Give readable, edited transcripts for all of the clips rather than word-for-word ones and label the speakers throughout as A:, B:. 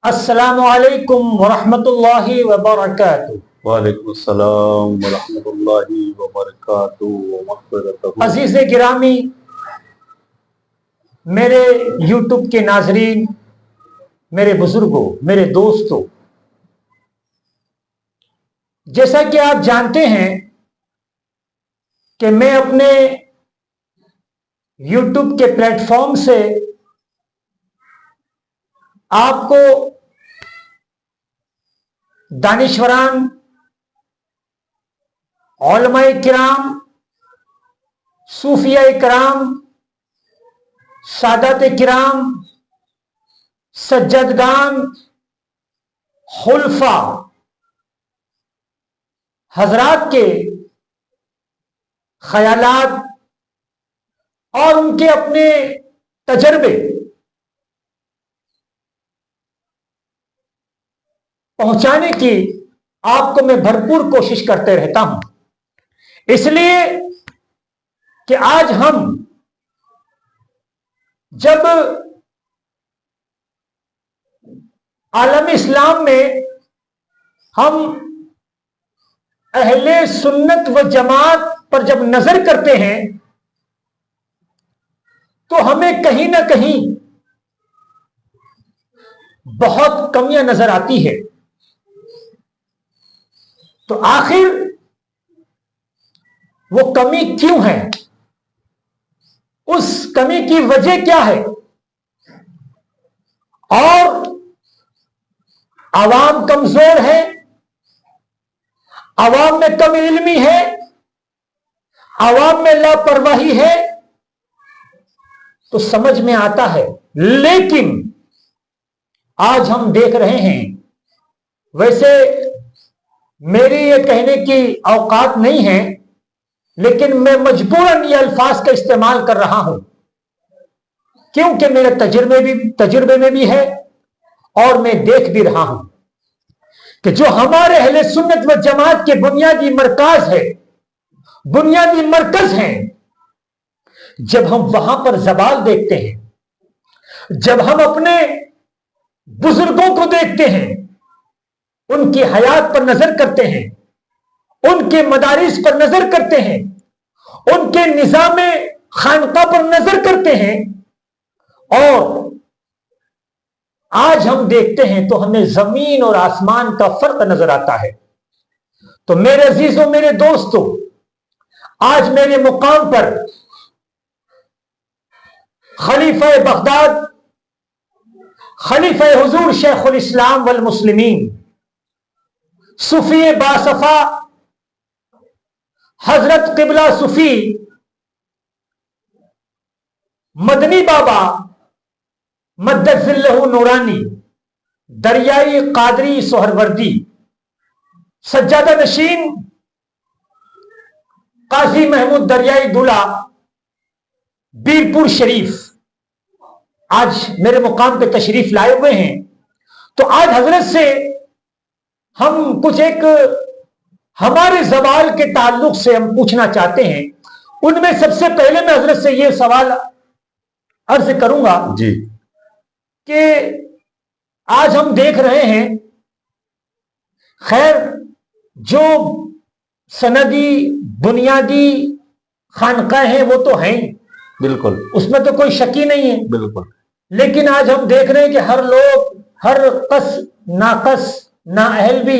A: السلام علیکم ورحمۃ اللہ وبرکاتہ۔
B: وعلیکم السلام ورحمۃ اللہ وبرکاتہ ومغفرتہ۔
A: عزیز گرامی، میرے یوٹیوب کے ناظرین، میرے بزرگوں، میرے دوستوں، جیسا کہ آپ جانتے ہیں کہ میں اپنے یوٹیوب کے پلیٹ فارم سے آپ کو دانشوران، علماء کرام، صوفیاء کرام، سادات کرام، سجدگان، خلفاء حضرات کے خیالات اور ان کے اپنے تجربے پہنچانے کی آپ کو میں بھرپور کوشش کرتے رہتا ہوں، اس لیے کہ آج ہم جب عالم اسلام میں ہم اہل سنت و جماعت پر جب نظر کرتے ہیں تو ہمیں کہیں نہ کہیں بہت کمیاں نظر آتی ہے۔ تو آخر وہ کمی کیوں ہے؟ اس کمی کی وجہ کیا ہے؟ اور عوام کمزور ہے، عوام میں کم علمی ہے، عوام میں لاپرواہی ہے، تو سمجھ میں آتا ہے۔ لیکن آج ہم دیکھ رہے ہیں، ویسے میری یہ کہنے کی اوقات نہیں ہے، لیکن میں مجبوراً یہ الفاظ کا استعمال کر رہا ہوں کیونکہ میرے تجربے میں بھی ہے اور میں دیکھ بھی رہا ہوں کہ جو ہمارے اہل سنت و جماعت کے بنیادی مرکز ہیں، جب ہم وہاں پر زوال دیکھتے ہیں، جب ہم اپنے بزرگوں کو دیکھتے ہیں، ان کی حیات پر نظر کرتے ہیں، ان کے مدارس پر نظر کرتے ہیں، ان کے نظام خانقاہ پر نظر کرتے ہیں، اور آج ہم دیکھتے ہیں تو ہمیں زمین اور آسمان کا فرق نظر آتا ہے۔ تو میرے عزیزوں، میرے دوستوں، آج میرے مقام پر خلیفہ بغداد، خلیفہ حضور شیخ الاسلام والمسلمین، صوفی باصفا حضرت قبلہ صوفی مدنی بابا مدد ذلہ نورانی دریائی قادری سہروردی سجادہ نشین قاضی محمود دریائی دولہ بیرپور شریف آج میرے مقام پہ تشریف لائے ہوئے ہیں۔ تو آج حضرت سے ہم کچھ ایک ہمارے زوال کے تعلق سے ہم پوچھنا چاہتے ہیں۔ ان میں سب سے پہلے میں حضرت سے یہ سوال عرض کروں گا
B: جی
A: کہ آج ہم دیکھ رہے ہیں، خیر جو سندی بنیادی خانقاہ ہیں وہ تو ہیں،
B: بالکل،
A: اس میں تو کوئی شک ہی نہیں ہے،
B: بالکل،
A: لیکن آج ہم دیکھ رہے ہیں کہ ہر کس ناقص نااہل بھی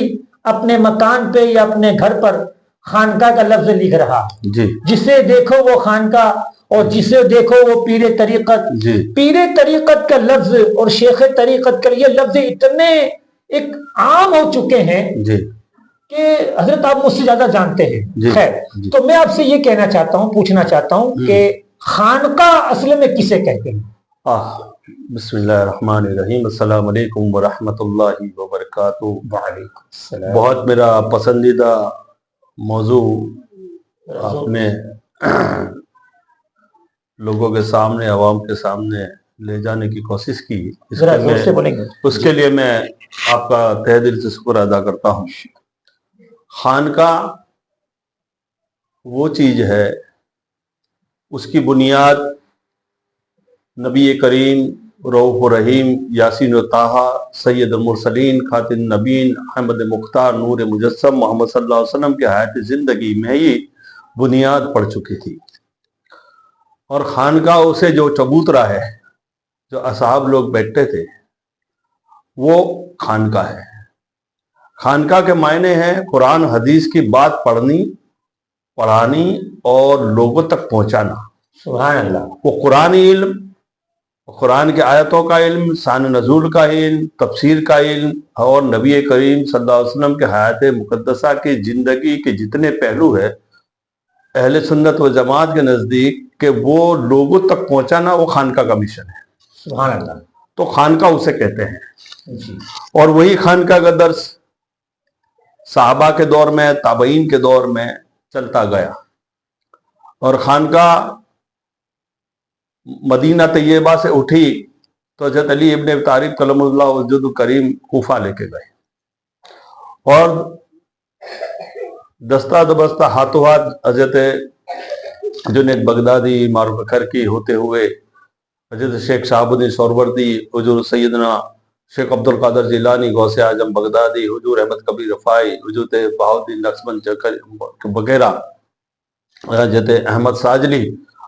A: اپنے مکان پہ یا اپنے گھر پر خانقاہ کا لفظ لکھ رہا،
B: جی
A: جسے دیکھو وہ خانقاہ اور جسے دیکھو وہ پیر طریقت۔
B: جی
A: پیر طریقت کا لفظ اور شیخ طریقت کا یہ لفظ اتنے ایک عام ہو چکے ہیں
B: جی
A: کہ حضرت آپ مجھ سے زیادہ جانتے ہیں۔
B: جی
A: خیر،
B: جی
A: تو میں آپ سے یہ کہنا چاہتا ہوں، پوچھنا چاہتا ہوں کہ خانقاہ اصل میں کسے کہتے ہیں؟
B: بسم اللہ الرحمن الرحیم۔ السلام علیکم ورحمۃ اللہ وبرکاتہ۔
A: وعلیکم السلام۔
B: بہت میرا پسندیدہ موضوع آپ نے لوگوں کے سامنے، عوام کے سامنے لے جانے کی کوشش کی، اس کے لیے میں آپ کا تہ دل سے شکر ادا کرتا ہوں۔ خانقاہ وہ چیز ہے، اس کی بنیاد نبی کریم रऊफ रहीम, यासीन व ताहा, सैयद मुरसलीन, खातिम नबीन, अहमद मुख्तार, नूर मुजस्सम, मोहम्मद सल्लल्लाहु अलैहि वसल्लम की हयात जिंदगी में ही बुनियाद पड़ चुकी थी। और खानकाह से जो चबूतरा है, जो असहाब लोग बैठते थे, वो खानकाह है। खानकाह के मायने हैं कुरान हदीस की बात पढ़नी, पढ़ानी और लोगों तक पहुंचाना।
A: सुभान अल्लाह।
B: वो कुरानी इल्म, कुरान के आयतों का इल्म, शान नज़ूल का इल्म, तफसीर का इल्म और नबी करीम सल्लल्लाहु अलैहि वसल्लम के हयात मुक़द्दसा की जिंदगी के जितने पहलू है, अहले सुन्नत व जमात के नज़दीक कि वो लोगों तक पहुंचाना, वो खानकाह का मिशन है।
A: सुभान अल्लाह।
B: तो खानकाह उसे कहते हैं
A: जी।
B: और वही खानकाह का दर्स सहाबा के दौर में, ताबईन के दौर में चलता गया। और खानकाह मदीना तैयबा से उठी तो हज़रत अली इब्न अबी तालिब कलमुल्लाह वजहुल करीम कूफा लेके गए और दस्ता दबस्ता हाथों हाथ हज़रत जुनैद बगदादी, मारूफ खरकी होते हुए हज़रत शेख शहाबुद्दीन सोहरवर्दी, हुजूर सैयदना शेख अब्दुल कादिर जिलानी, गौसे आजम बगदादी, हुजूर अहमद कबीर रफ़ाई, हुजूर बहाउद्दीन नक्शबंद वगैरह, हज़रत अहमद साजली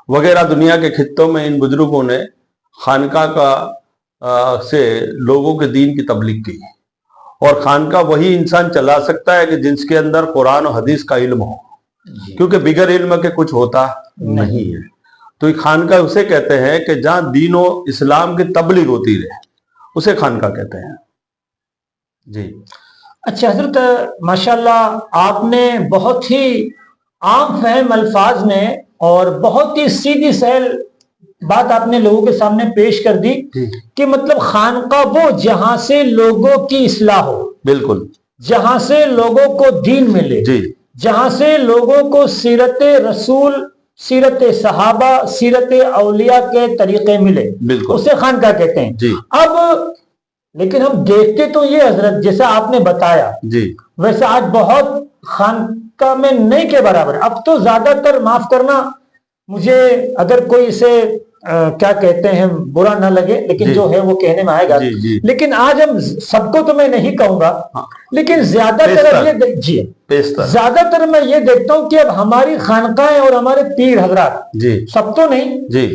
B: वगैरह दुनिया के खित्तों में इन बुजुर्गों ने खानकाह का से लोगों के दीन की तबलीग की। और खानकाह वही इंसान चला सकता है कि जिसके अंदर कुरान और हदीस का इल्म हो, क्योंकि बिगर इल्म के कुछ होता नहीं है। तो ये खानकाह उसे कहते हैं कि जहाँ दीन और इस्लाम की तबलीग होती रहे, उसे खानकाह कहते हैं। जी।
A: अच्छा हजरत, माशाल्लाह आपने बहुत ही आम फहम अल्फाज में और बहुत ही सीधी सहल बात आपने लोगों के सामने पेश कर दी कि मतलब खानकाह वो जहां से लोगों की इस्लाह हो,
B: बिल्कुल,
A: जहां से लोगों को दीन मिले,
B: जी,
A: जहां से लोगों को सीरत रसूल, सीरत सहाबा, सीरत औलिया के तरीके मिले, उसे खानकाह कहते हैं।
B: जी।
A: अब लेकिन हम देखते तो ये हजरत, जैसा आपने बताया
B: जी,
A: वैसे आज बहुत खानकाह में नहीं के बराबर। अब तो ज्यादातर, माफ करना मुझे अगर कोई इसे क्या कहते हैं बुरा ना लगे, लेकिन जो है वो कहने में आएगा।
B: जी।
A: लेकिन आज हम सबको तो मैं नहीं कहूंगा,
B: हाँ।
A: लेकिन ज्यादातर ज्यादातर मैं ये देखता हूँ कि अब हमारी खानकाहें और हमारे पीर हजरात,
B: जी,
A: सब तो नहीं,
B: जी,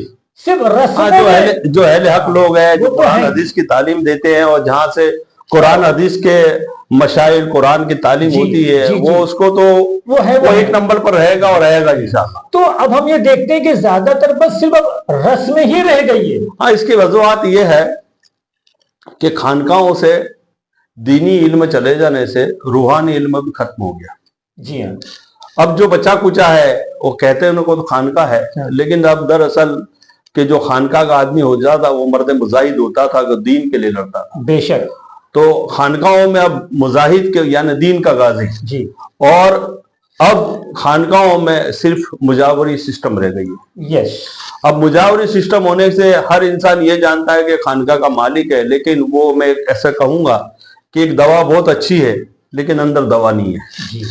A: सिर्फ रस्म
B: जो अहले हक लोग हैं, जो कुरान हदीस की तालीम देते हैं और जहां से कुरान हदीस के मशाइल, कुरान की तालीम होती है, वो उसको तो वो एक नंबर पर रहेगा और रहेगा इंशाअल्लाह।
A: तो अब हम ये देखते हैं कि ज्यादातर बस सिर्फ अब रस्म ही रह गई है।
B: हाँ, इसकी वजूहत ये है कि खानकाहों से दीनी इल्म चले जाने से रूहानी इल्म भी खत्म हो गया।
A: जी हाँ।
B: अब जो बच्चा कुचा है वो कहते हैं उनको तो खानकाह है, लेकिन अब दरअसल कि जो खानकाह का आदमी हो जाता वो मर्द मुजाहिद होता था, जो दीन के लिए लड़ता था।
A: बेशक।
B: तो खानकाहों में अब मुजाहिद के यानी दीन का गाजी
A: जी,
B: और अब खानकाहों में सिर्फ मुजावरी सिस्टम रह गई है।
A: यस।
B: अब मुजावरी सिस्टम होने से हर इंसान ये जानता है कि खानकाह का मालिक है, लेकिन वो मैं ऐसा कहूंगा कि एक दवा बहुत अच्छी है लेकिन अंदर दवा नहीं है।
A: जी।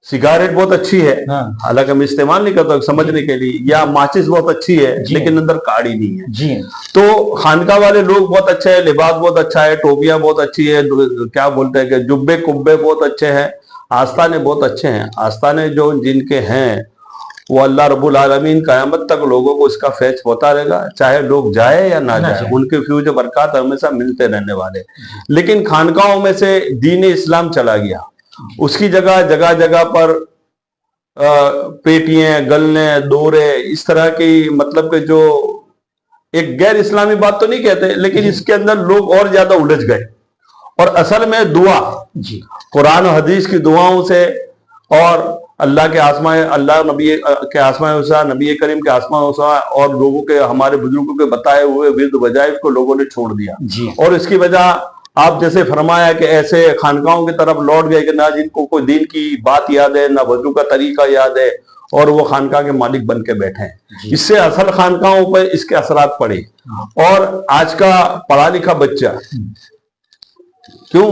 B: सिगारेट बहुत अच्छी है,
A: हाँ।
B: हालांकि हम इस्तेमाल नहीं करते समझने के लिए, या माचिस बहुत अच्छी है लेकिन अंदर काड़ी नहीं है।
A: जी।
B: तो खानकाह वाले लोग बहुत अच्छे हैं, लिबास बहुत अच्छा है, टोपियां बहुत अच्छी है, क्या बोलते हैं कि जुब्बे कुब्बे बहुत अच्छे हैं, आस्थाने बहुत अच्छे हैं। आस्थाने जो जिनके हैं वो अल्लाह रब्बुल आलमीन क़यामत तक लोगों को इसका फैज होता रहेगा, चाहे लोग जाए या ना जाए, उनके फ्यूज बरकत हमेशा मिलते रहने वाले। लेकिन खानकाहों में से दीन इस्लाम चला गया, उसकी जगह जगह जगह पर पेटियां, गलने, दौरे, इस तरह की, मतलब कि जो एक गैर इस्लामी बात तो नहीं कहते, लेकिन इसके अंदर लोग और ज्यादा उलझ गए। और असल में दुआ, कुरान और हदीस की दुआओं से और अल्लाह के आसमां, अल्लाह नबी के आसमां उसा, नबी करीम के आसमां उसा और लोगों के, हमारे बुजुर्गों के बताए हुए विर्द वजाइफ को लोगों ने छोड़ दिया। और इसकी वजह आप जैसे फरमाया कि ऐसे खानकाहों की तरफ लौट गए कि ना जिनको कोई दीन की बात याद है, ना वजू का तरीका याद है, और वो खानकाह के मालिक बन के बैठे हैं। इससे असल खानकाहों पर इसके असरात पड़े। और आज का पढ़ा लिखा बच्चा, क्यों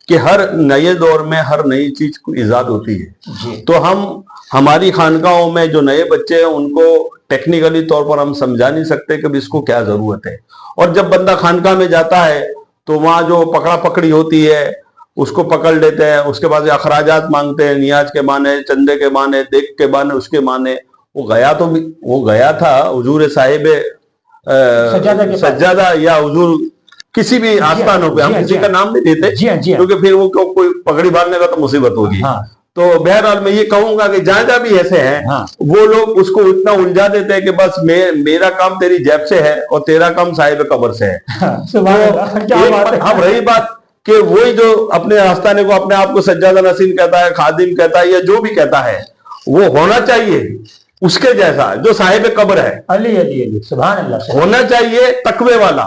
B: कि हर नए दौर में हर नई चीज को इजाद होती है, तो हम हमारी खानकाहों में जो नए बच्चे हैं उनको टेक्निकली तौर पर हम समझा नहीं सकते कि इसको क्या जरूरत है। और जब बंदा खानका में जाता है तो वहां जो पकड़ा पकड़ी होती है उसको पकड़ लेते हैं, उसके बाद अखराजात मांगते हैं, नियाज के माने, चंदे के माने, देख के माने, उसके माने। वो गया था हुजूर साहिब सज्जादा या हुजूर किसी भी आस्थानों पे, हम किसी का नाम नहीं लेते क्योंकि फिर वो कोई पगड़ी बांधने का तो मुसीबत होगी। तो बहरहाल मैं ये कहूंगा कि जहां जहां भी ऐसे हैं वो लोग उसको इतना उलझा देते हैं कि बस मेरा काम तेरी जेब से है और तेरा काम साहिब कब्र से है। अब रही बात कि वही जो अपने आस्थाने को अपने आप को सज्जादा नसीन कहता है, खादिम कहता है या जो भी कहता है, वो होना चाहिए उसके जैसा जो साहिब कब्र है।
A: अली अली अली सुभान अल्लाह।
B: होना चाहिए तकवे वाला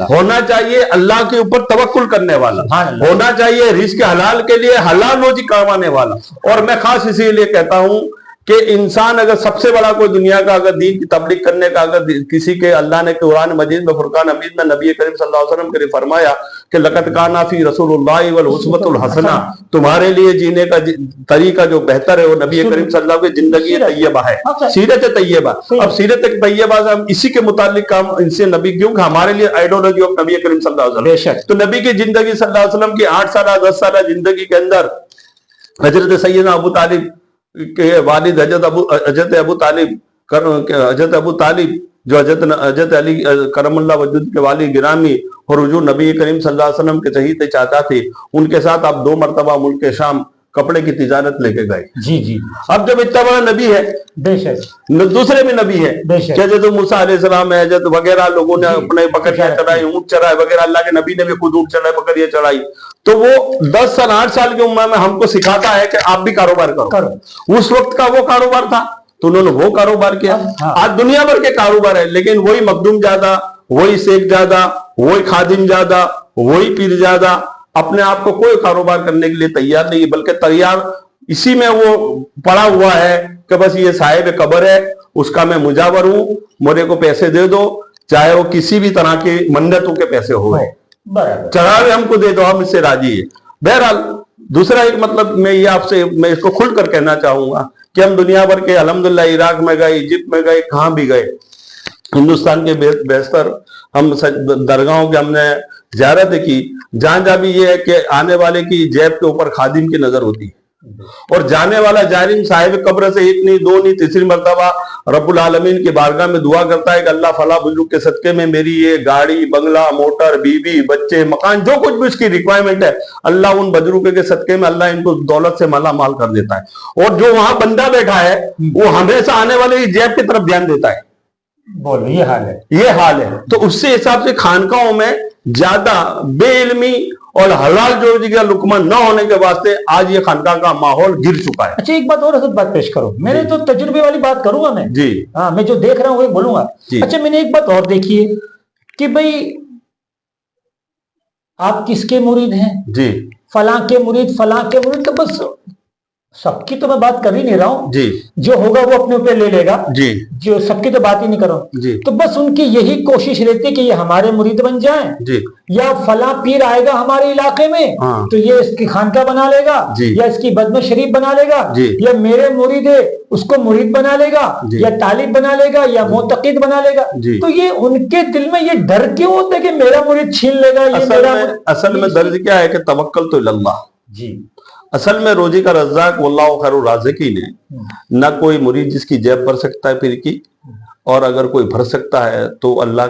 B: होना चाहिए, अल्लाह के ऊपर तवक्कुल करने वाला होना चाहिए, रिज़्क़ हलाल के लिए हलाल रोजी कमाने वाला। और मैं खास इसीलिए कहता हूं कि इंसान अगर सबसे बड़ा कोई दुनिया का अगर दीन की तबलीग करने का अगर किसी के, अल्लाह ने कुरान मजीद में फुरकान हमीद में नबी करीम सल्लल्लाहु अलैहि वसल्लम के लिए फरमाया कि लक़द काना फी रसूलुल्लाहि वल उस्वतुल हसना, तुम्हारे लिए जीने का तरीका जो बेहतर है वो नबी करीम सल्लल्लाहु अलैहि वसल्लम की जिंदगी तैयबा है, सीरत तैयबा। अब सीरत तैयबा से हम इसी के मुतालिक काम इनसे नबी, क्योंकि हमारे लिए आइडियोलॉजी ऑफ नबी करीम सल्लल्लाहु अलैहि वसल्लम, तो नबी की जिंदगी सल्लल्लाहु अलैहि वसल्लम की 8 साल 10 साल जिंदगी के अंदर हजरत सैयदना अबू तालिब के वालिद हजरत अबू तालिब जो हजरत अली करमुल्लाह वजूद के वाली गिरामी और हुजूर नबी करीम सल्लल्लाहु अलैहि वसल्लम के शहीद चाचा थे, उनके साथ आप 2 मरतबा मुल्क शाम कपड़े की तिजारत लेके गए।
A: जी जी।
B: अब जब इतना बड़ा नबी है, दूसरे भी नबी है, हजरत मूसा अलैहिस्सलाम है, हजरत वगैरह लोगों ने अपने बकरियां चढ़ाई, ऊंट चढ़ाए वगैरह, अल्लाह के नबी ने भी खुद ऊंट चढ़ाए, बकरियां चढ़ाई। तो वो 10 साल 8 साल की उम्र में हमको सिखाता है कि आप भी कारोबार करो। उस वक्त का वो कारोबार था तो उन्होंने वो कारोबार किया। आज दुनिया भर के कारोबार है, लेकिन वही मखदूम ज्यादा, वही शेख ज्यादा, वही खादिम ज्यादा, वही पीर ज्यादा, अपने आप को कोई कारोबार करने के लिए तैयार नहीं, बल्कि तैयार इसी में वो पड़ा हुआ है कि बस ये साहिब कब्र है, उसका मैं मुजावर हूं, मुझे को पैसे दे दो, चाहे वो किसी भी तरह की मन्नतों के पैसे हो, चढ़ावे हमको दे दो, हम इससे राजी है। बहरहाल दूसरा एक मतलब मैं इसको खुल कर कहना चाहूंगा कि हम दुनिया भर के अल्हम्दुलिल्लाह इराक में गए, इजिप्ट में गए, कहां भी गए, हिंदुस्तान के बेशतर हम दरगाहों के हमने ज़ियारत की, जहां जहां भी ये है कि आने वाले की जेब के ऊपर खादिम की नजर होती है और जाने वाला जारिम साहिब कब्र से 1 नहीं 2 नहीं 3 मरतबा रब्बुल आलमीन की बारगाह में दुआ करता है कि अल्लाह फला बुजुर्ग के सदके में मेरी ये गाड़ी, बंगला, मोटर, बीवी, बच्चे, मकान, जो कुछ भी उसकी रिक्वायरमेंट है, अल्लाह उन बुजुर्ग के सदके में अल्लाह इनको दौलत से माला माल कर देता है। और जो वहां बंदा बैठा है वो हमेशा आने वाले की जेब की तरफ ध्यान देता है।
A: बोलो ये हाल है।
B: तो उससे हिसाब से खानकाओं में ज्यादा बेइल्मी और हलाल जोड़ी का लुकमा न होने के वास्ते आज ये खानका का माहौल गिर चुका है।
A: अच्छा एक बात और बात पेश करो, मेरे तो तजुर्बे वाली बात करूंगा मैं
B: जी।
A: हाँ, मैं जो देख रहा हूं वही बोलूंगा। अच्छा मैंने एक बात और देखी है कि भाई आप किसके मुरीद हैं
B: जी,
A: फलां के मुरीद, तो बस सबकी तो मैं बात कर ही नहीं रहा हूं
B: जी,
A: जो होगा वो अपने ऊपर ले लेगा
B: जी,
A: जो सबकी तो बात ही नहीं कर रहा हूं
B: जी।
A: तो बस उनकी यही कोशिश रहती है कि ये हमारे मुरीद बन जाएं
B: जी,
A: या फला पीर आएगा हमारे इलाके में तो ये इसकी खानका बना लेगा या इसकी बदन शरीफ बना लेगा या मेरे मुरीद है उसको मुरीद बना लेगा या तालिब बना लेगा या मोतकीद बना लेगा। तो ये उनके दिल में ये डर क्यों होता है कि मेरा मुरीद छीन लेगा?
B: असल में दर्ज क्या है कि तवक्कल तो इल्लल्लाह जी। असल में रोजी का रज़्ज़ाक़ वल्लाहु खैरुर राज़िक़ीन है। ना कोई मुरीद जिसकी जेब भर सकता है पीर की, और अगर कोई भर सकता है तो अल्लाह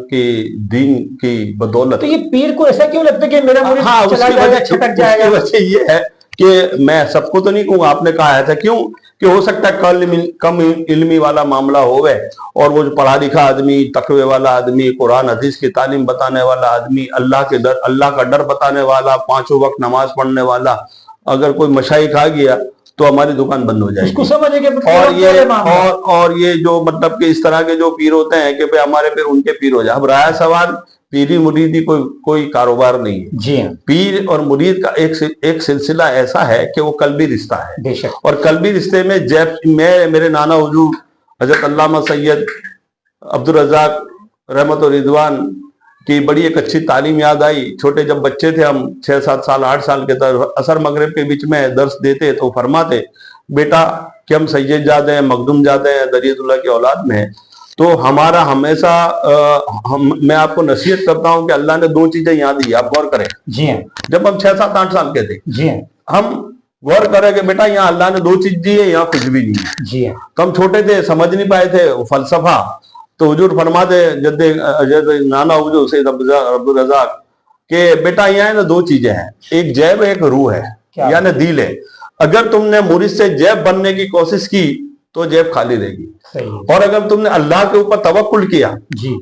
B: की दीन की बदौलत। तो
A: ये पीर को ऐसा क्यों लगता है कि मेरा मुरीद चला जाएगा, छटक जाएगा?
B: वजह ये है कि मैं सबको तो नहीं कहूँगा, आपने कहा है था क्यों कि हो सकता है कम इल्मी वाला मामला होवे और वो जो पढ़ा लिखा आदमी, तकवे वाला आदमी, कुरान हदीस की तालीम बताने वाला आदमी, अल्लाह का डर बताने वाला, 5 वक्त नमाज पढ़ने वाला, अगर कोई मशाइख आ गया तो हमारी दुकान बंद हो जाएगी। और ये जो मतलब कि इस तरह के जो पीर होते हैं कि भाई हमारे फिर उनके पीर हो जाए। अब रहा सवाल पीरी मुरीदी कोई कारोबार नहीं है जी। पीर और मुरीद का एक सिलसिला ऐसा है कि वो कल्बी रिश्ता है बेशक। और कल्बी रिश्ते में मेरे नाना हुजूर हजरत अल्लामा सैयद अब्दुल रज़्ज़ाक़ रहमत और रिदवान की बड़ी एक अच्छी तालीम याद आई। छोटे जब बच्चे थे हम 6-7 साल 8 साल के, असर मगरिब के बीच में दर्स देते तो फरमाते बेटा कि हम सैयद जाते हैं, मखदूम जाते हैं, दरियतुल्लाह की औलाद में हैं, तो हमारा हमेशा मैं आपको नसीहत करता हूं कि अल्लाह ने 2 चीजें यहाँ दी, आप गौर करें।
A: जी हाँ।
B: जब हम 6, 7, 8 साल के थे,
A: जी हाँ,
B: हम गौर करें कि बेटा यहाँ अल्लाह ने 2 चीज दी है, यहाँ कुछ भी नहीं है।
A: जी हाँ।
B: तो हम छोटे थे, समझ नहीं पाए थे फलसफा, तो हुजूर फरमाते जैसे नाना हुजूर सैयद अब्दुल रज़ाक कि बेटा यहाँ है ना 2 चीजें हैं, एक जैब है, एक रूह है, यानी दिल है। अगर तुमने मुरीद से जैब बनने की कोशिश की तो जेब खाली रहेगी, और अगर तुमने अल्लाह के ऊपर तवक्कुल किया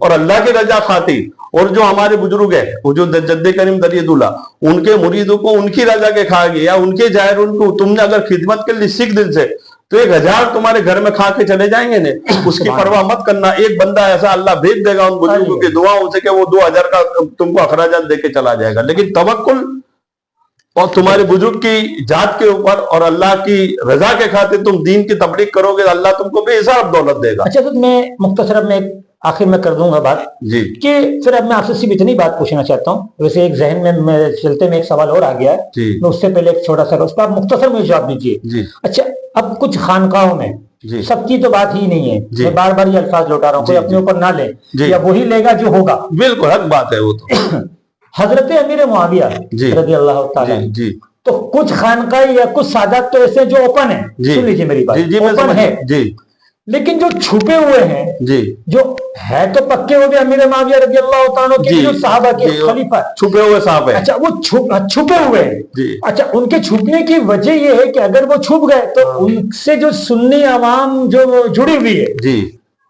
B: और अल्लाह की रजा खातिर, और जो हमारे बुजुर्ग है जो जद्दे करीम दरियतुल्लाह, उनके मुरीदों को उनकी रजा के खा गया, उनके जाहिर उनको तुमने अगर खिदमत के लिए सीख दिल से, तो 1000 तुम्हारे घर में खा के चले जाएंगे ने, उसकी परवाह मत करना। एक बंदा ऐसा अल्लाह भेज देगा उन बुजुर्गों की दुआओं से कि वो 2000 का तुमको अखराजात देके चला जाएगा। लेकिन तवक्कुल और तुम्हारे बुजुर्ग की जात के ऊपर और अल्लाह की रजा के खातिर तुम दीन की तबलीग करोगे, अल्लाह तुमको बेहिसाब दौलत देगा।
A: अच्छा, तो मैं मुख्तसर में आखिर में कर दूंगा बात
B: जी,
A: कि फिर अब मैं आपसे सिर्फ इतनी बात पूछना चाहता हूँ। वैसे एक जहन में चलते में एक सवाल और आ गया है, मैं उससे पहले एक छोटा सा, उस पर आप मुख्तसर में जवाब दीजिए। अच्छा, अब कुछ खानकाहों में सबकी तो बात ही नहीं है, मैं बार बार ये अल्फाज लौटा रहा हूँ, कोई अपने ऊपर ना ले, या वही लेगा जो होगा।
B: बिल्कुल हक बात है वो तो।
A: हजरत अमीर मुआविया रज़ियल्लाहु ताला, तो कुछ खानका या कुछ सादात तो ऐसे जो ओपन है, सुन लीजिए मेरी बात, ओपन है जी, लेकिन जो छुपे हुए हैं जी, जो है तो पक्के हो गए अमीर मुआविया रज़ियल्लाहु ताला के जो सहाबा के खलीफा,
B: छुपे हुए साहब है।
A: अच्छा, वो छुपे हुए हैं। अच्छा, उनके छुपने की वजह ये है कि अगर वो छुप गए तो उनसे जो सुन्नी आवाम जो जुड़ी हुई है जी,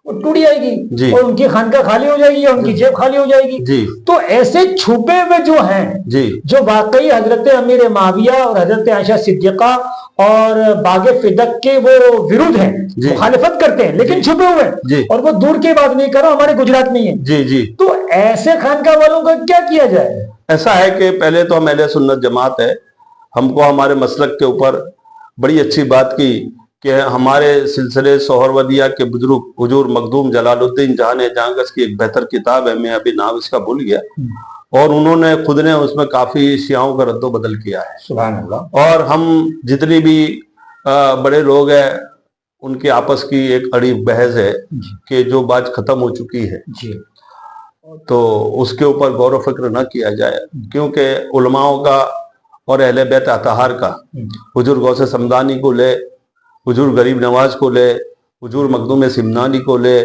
A: वो टूट जाएगी और उनकी खानका खाली हो जाएगी या उनकी जेब खाली हो जाएगी जी। तो ऐसे छुपे हुए जो हैं जी, जो वाकई हजरत अमीर मुआविया और हजरत आयशा सिद्दीका और बागे फिदक के वो विरुद्ध हैं, मुखालिफत करते हैं, लेकिन छुपे हुए हैं, और वो दूर की बात नहीं करो, हमारे गुजरात में है जी जी। तो ऐसे खानका वालों का क्या किया जाए?
B: ऐसा है कि पहले तो हम अहले सुन्नत जमात है, हमको हमारे मसलक के ऊपर बड़ी अच्छी बात की कि हमारे सिलसिले सोहरवदिया के बुजुर्ग हुजूर मखदूम जलालुद्दीन जहान जहांगस की एक बेहतर किताब है, मैं अभी नाम इसका भूल गया, और उन्होंने खुद ने उसमें काफी शियाओं का रद्दो बदल किया है, सुभान अल्लाह। और हम जितनी भी बड़े लोग हैं उनकी आपस की एक अड़ी बहस है कि जो बात खत्म हो चुकी है जी, तो उसके ऊपर गौर व फिक्र न किया जाए, क्योंकि उलमाओं का और अहले बैत अतहार का, हुजूर गौसे समदानी को ले, हुजूर गरीब नवाज को ले, हुजूर मखदूम सिमनानी को ले,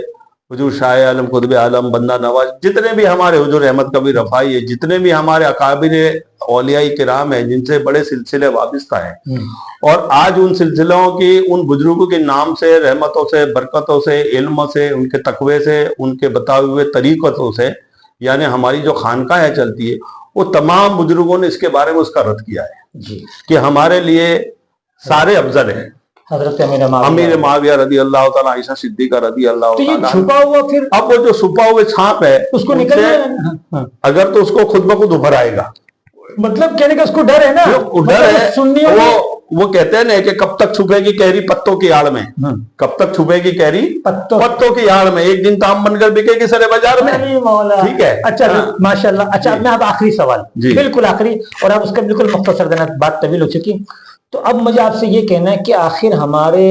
B: हुजूर शाह आलम कुतुब आलम बंदा नवाज, जितने भी हमारे हुजूर अहमद कबीर रफाई है, जितने भी हमारे अकाबिर औलियाई किराम है जिनसे बड़े सिलसिले वाबिस्ता हैं, और आज उन सिलसिलों की उन बुजुर्गों के नाम से, रहमतों से, बरकतों से, इल्म से, उनके तकवे से, उनके बताए हुए तरीक़तों से, यानी हमारी जो खानकाहें चलती है, वो तमाम बुजुर्गों ने इसके बारे में उसका रद्द किया है जी, कि हमारे लिए सारे अफजल हैं
A: हजरत
B: अमीर मुआविया रज़ी अल्लाह ताला, आयशा सिद्दीका रज़ी अल्लाह ताला।
A: तो ये छुपा हुआ, फिर
B: अब वो जो छुपा हुए छाप है
A: उसको निकल
B: अगर तो उसको खुद ब खुद उभर आएगा,
A: मतलब कहने का उसको डर है ना,
B: डर है। सुन्नियों वो कहते हैं ना कि कब तक छुपेगी कैरी पत्तों की आड़ में, कब तक छुपेगी कैरी पत्तों की आड़ में, एक दिन ताम बनकर बिकेगी सरे बाजार में, ठीक है।
A: अच्छा माशाल्लाह। अच्छा, अब मैं अब आखिरी सवाल, बिल्कुल आखिरी, और अब उसका बिल्कुल मुख्तसर देना, बात तवील हो चुकी, तो अब मुझे आपसे ये कहना है कि आखिर हमारे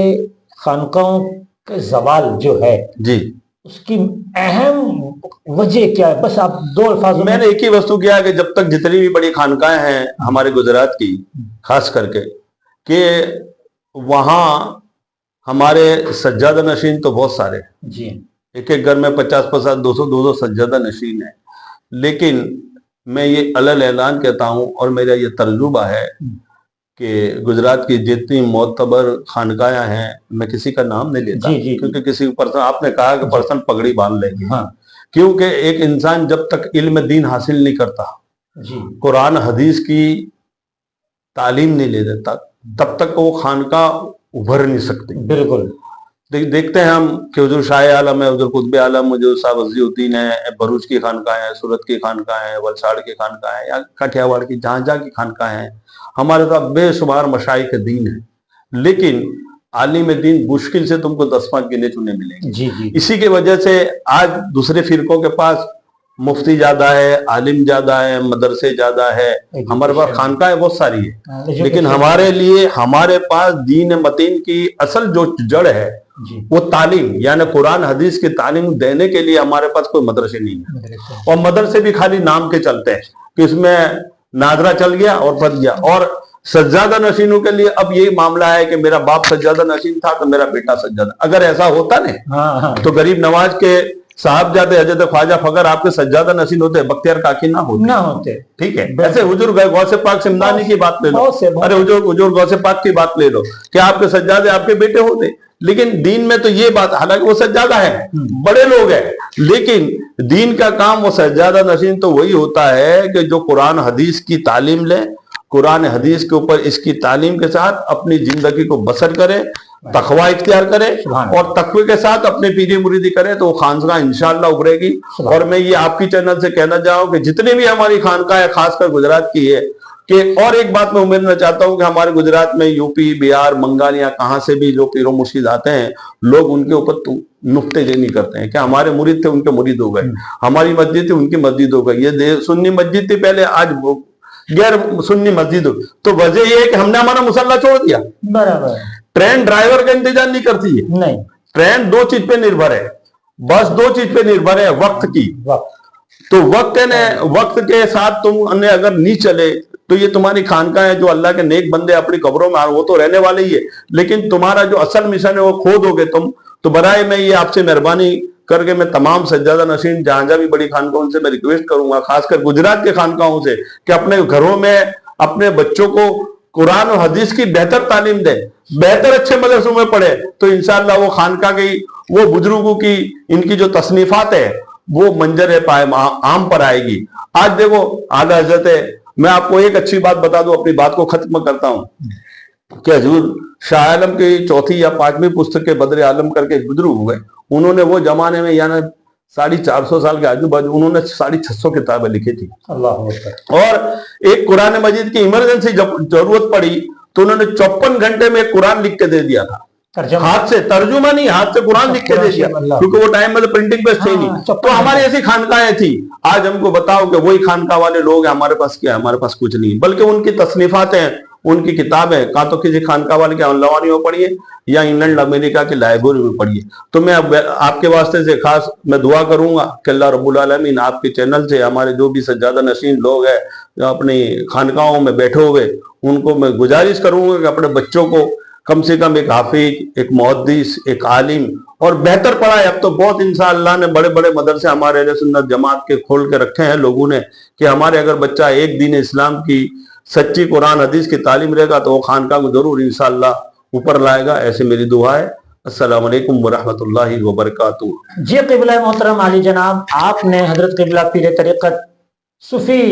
A: खानकाहों के जवाल जो है जी, उसकी अहम वजह क्या है? बस आप 2 अल्फाज।
B: मैंने एक ही वस्तु किया कि जब तक जितनी भी बड़ी खानकाहें हैं हमारे गुजरात की, खास करके कि वहाँ हमारे सज्जादा नशीन तो बहुत सारे जी, एक एक घर में 50-50, 200-200 सज्जादा नशीन है, लेकिन मैं ये अलल ऐलान कहता हूँ और मेरा ये तजुर्बा है कि गुजरात की जितनी मोतबर खानकायां हैं, मैं किसी का नाम नहीं लेता क्योंकि किसी पर्सन, आपने कहा कि पर्सन पगड़ी बांध लेंगे, हाँ, क्योंकि एक इंसान जब तक इल्म दीन हासिल नहीं करता, कुरान हदीस की तालीम नहीं ले देता, तब तक वो खानका उभर नहीं सकते। बिल्कुल देखते हैं हम कि हुजूर शाह आलम है, हुजूर कुतुब आलम, हुजूर साहब वज़ीउद्दीन है, भरूच की खानका है, सूरत की खानका है, वलसाड़ की खानका है, या काठियावाड़ की, जहाँ जहाँ की खानका है, हमारे साथ बेशुमार मशाइख दीन है, लेकिन आलिम दीन मुश्किल से तुमको 10-5 गिने चुने मिलेंगे जी जी। इसी की वजह से आज दूसरे फिरकों के पास مفتی زیادہ ہے، عالم زیادہ ہے، مدرسے زیادہ ہے، ہمارے پاس خانقاہیں بہت ساری ہے، لیکن ہمارے لیے ہمارے پاس دین متین کی اصل جو جڑ ہے وہ تعلیم، یعنی قرآن حدیث کی تعلیم دینے کے لیے ہمارے پاس کوئی مدرسے نہیں ہے، اور مدرسے بھی خالی نام کے چلتے ہیں کہ اس میں ناظرہ چل گیا اور پڑھ گیا۔ اور سجادہ نشینوں کے لیے اب یہی معاملہ ہے کہ میرا باپ سجادہ نشین تھا تو میرا بیٹا سجادہ، اگر ایسا ہوتا نا تو غریب نواز کے صاحبزادے حضرت خواجہ فخر آپ کے سجادہ نشین ہوتے، بختیار کاکی نہ ہوتے، ٹھیک ہے؟ ایسے حضور غوث پاک سمدانی کی بات لے لو، ارے حضور غوث پاک کی بات لے لو کہ آپ کے سجادے آپ کے بیٹے ہوتے، لیکن دین میں تو یہ بات، حالانکہ وہ سجادہ ہے، بڑے لوگ ہیں، لیکن دین کا کام وہ سجادہ نشین تو وہی ہوتا ہے کہ جو قرآن حدیث کی تعلیم لے، قرآن حدیث کے اوپر اس کی تعلیم کے ساتھ اپنی زندگی کو بسر کرے، تقوی اختیار کرے، اور تقوی کے ساتھ اپنے پیری مریدی کرے، تو وہ خانقاہ انشاءاللہ ابھرے گی۔ اور میں یہ آپ کی چینل سے کہنا چاہوں کہ جتنے بھی ہماری خانقاہ ہے، خاص کر گجرات کی ہے، کہ اور ایک بات میں امیدنا چاہتا ہوں کہ ہمارے گجرات میں یو پی، بہار، بنگال یا کہاں سے بھی جو پیر و مرشد آتے ہیں، لوگ ان کے اوپر نکتے جینی کرتے ہیں کہ ہمارے مرید تھے ان کے مرید ہو گئے، ہماری مسجد تھی ان کی مسجد ہو گئی، یہ سنی مسجد تھی پہلے، آج غیر سنی مسجد ہو، تو وجہ یہ ہے کہ ہم نے ہمارا مسلح چھوڑ دیا۔
A: برابر،
B: ٹرین ڈرائیور کا انتظار نہیں کرتی ہے، نہیں، ٹرین دو چیز پہ نربھر ہے، بس دو چیز پہ نربھر ہے، وقت کی، تو وقت ہے، وقت کے ساتھ تم نے اگر نہیں چلے تو یہ تمہاری خانقاہ ہے، جو اللہ کے نیک بندے اپنی قبروں میں وہ تو رہنے والے ہی ہے، لیکن تمہارا جو اصل مشن ہے وہ کھو دو گے تم۔ تو برائے میں یہ آپ سے مہربانی کر کے میں تمام سجادہ نشین جہاں جہاں بھی بڑی خانقاہوں سے میں ریکویسٹ کروں گا، خاص کر گجرات کے خانقاہوں سے، کہ اپنے گھروں میں اپنے بچوں کو قرآن و حدیث کی بہتر تعلیم دیں، بہتر اچھے مدرسوں میں پڑھے، تو انشاءاللہ وہ خانقاہ کی، وہ بزرگوں کی، ان کی جو تصنیفات ہے وہ منظر پائے عام پر آئے گی۔ آج دیکھو اعلیٰ حضرت، میں آپ کو ایک اچھی بات بتا دوں، اپنی بات کو ختم کرتا ہوں، کہ حضور شاہ عالم کی چوتھی یا پانچویں پستک کے بدر عالم کر کے بزرگ ہوئے، انہوں نے وہ زمانے میں یعنی 450 سال کے آجو باجو انہوں نے 650 کتابیں لکھی تھی، اور ایک قرآن مجید کی ایمرجنسی جب ضرورت پڑی تو انہوں نے 54 گھنٹے میں قرآن لکھ کے دے دیا تھا، ہاتھ سے، ترجمہ نہیں، ہاتھ سے قرآن لکھ کے دے دیا، کیونکہ وہ ٹائم میں تو پرنٹنگ پریس تھی نہیں، تو ہماری ایسی خانقاہیں تھی۔ آج ہم کو بتاؤ کہ وہی خانقاہ والے لوگ ہیں، ہمارے پاس کیا ہے؟ ہمارے پاس کچھ نہیں، بلکہ ان کی تصنیفات ہیں، ان کی کتابیں، کا تو کسی خانقاہ والے کے انلوانی میں پڑھیے یا انگلینڈ امریکہ کی لائبریری میں پڑھیے۔ تو میں آپ کے واسطے سے خاص میں دعا کروں گا کہ اللہ رب العالمین آپ کے چینل سے ہمارے جو بھی سجادہ نشین لوگ ہیں جو اپنی خانقاہوں میں بیٹھے ہوئے، ان کو میں گزارش کروں گا کہ اپنے بچوں کو کم سے کم ایک حافظ، ایک محدث، ایک عالم اور بہتر پڑھائے۔ اب تو بہت انشاءاللہ نے بڑے بڑے مدرسے ہمارے اہل سنت جماعت کے کھول کے رکھے ہیں لوگوں نے، کہ ہمارے اگر بچہ ایک دین اسلام کی سچی قرآن حدیث کی تعلیم رہے گا تو وہ خانقاہ کو ضرور انشاءاللہ اوپر لائے گا۔ ایسے میری دعا ہے۔ السلام علیکم ورحمۃ اللہ وبرکاتہ۔
A: جی قبلہ محترم عالی جناب، آپ نے حضرت قبلہ پیر طریقت صوفی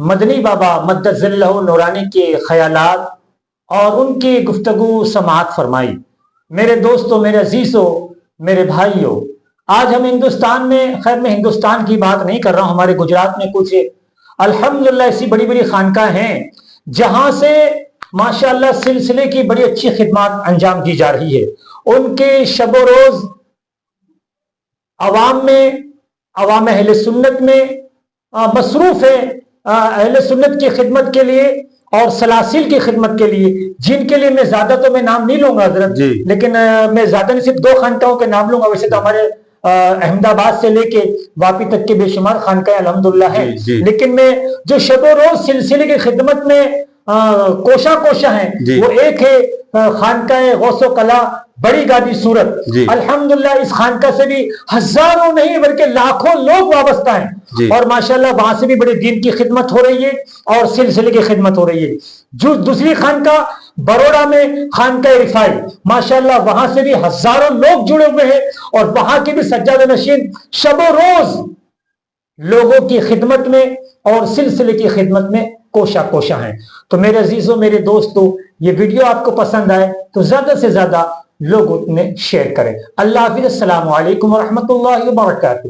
A: مدنی بابا مدد ذلہ نورانی کے خیالات اور ان کی گفتگو سماعت فرمائی۔ میرے دوستوں، میرے عزیزوں، میرے بھائیوں، آج ہم ہندوستان میں، خیر میں ہندوستان کی بات نہیں کر رہا ہوں، ہمارے گجرات میں کچھ الحمدللہ ایسی بڑی بڑی خانقاہ ہیں جہاں سے ماشاءاللہ سلسلے کی بڑی اچھی خدمات انجام دی جا رہی ہے۔ ان کے شب و روز عوام میں، عوام اہل سنت میں مصروف ہے، اہل سنت کی خدمت کے لیے اور سلاسل کی خدمت کے لیے، جن کے لیے میں زیادہ تو میں نام نہیں لوں گا حضرت، لیکن میں زیادہ نہیں، صرف 2 خانقاہوں کے نام لوں گا۔ ویسے تو ہمارے احمد آباد سے لے کے واپی تک کے بے شمار خانقاہیں الحمدللہ ہیں، لیکن میں جو شب و روز سلسلے کی خدمت میں کوشاں ہیں، وہ ایک ہے خانقاہ غوث و کلا بڑی گادی صورت۔ الحمدللہ اس خانقاہ سے بھی ہزاروں نہیں بلکہ لاکھوں لوگ وابستہ ہیں، اور ماشاءاللہ وہاں سے بھی بڑے دین کی خدمت ہو رہی ہے اور سلسلے کی خدمت ہو رہی ہے۔ جو دوسری خانقاہ بروڑا میں خانقاہ رفاعی، ماشاءاللہ وہاں سے بھی ہزاروں لوگ جڑے ہوئے ہیں، اور وہاں کے بھی سجادہ نشین شب و روز لوگوں کی خدمت میں اور سلسلے کی خدمت میں کوشاں ہیں۔ تو میرے عزیزوں، میرے دوستوں، یہ ویڈیو آپ کو پسند آئے تو زیادہ سے زیادہ لوگ میں شیئر کریں۔ اللہ حافظ، السلام علیکم ورحمۃ اللہ وبرکاتہ۔